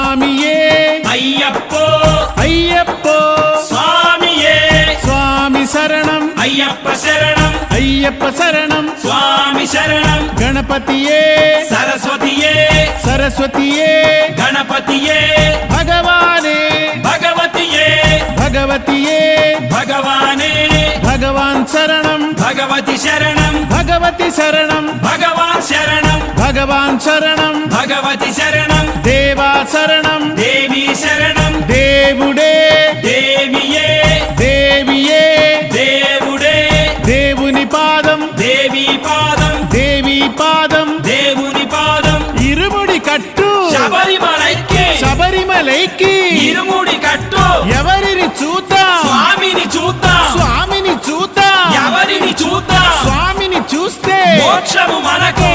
స్వామియే అయ్యప్పో అయ్యప్పో స్వామియే స్వామి శరణం అయ్యప్ప శరణం అయ్యప్ప శరణం స్వామి శరణం గణపతియే సరస్వతియే సరస్వతియే గణపతియే భగవానే భగవతియే భగవతియే భగవానే భగవాన్ శరణం భగవతి శరణం భగవతి శరణం భగవాన్ శరణం భగవాన్ శరణం భగవతి శరణం దేవా శరణం దేవి శరణం దేవుడే దేవియే దేవియే దేవుడే దేవుని పాదం దేవి పాదం దేవి పాదం దేవుని పాదం ఇరుముడి కట్టు శబరిమలైకి శబరిమలైకి ఇరుముడి కట్టు ఎవరిని చూద్దాం స్వామిని చూద్దాం స్వామిని చూద్దాం ఎవరిని చూద్దాం స్వామిని చూస్తే మోక్షము మనకు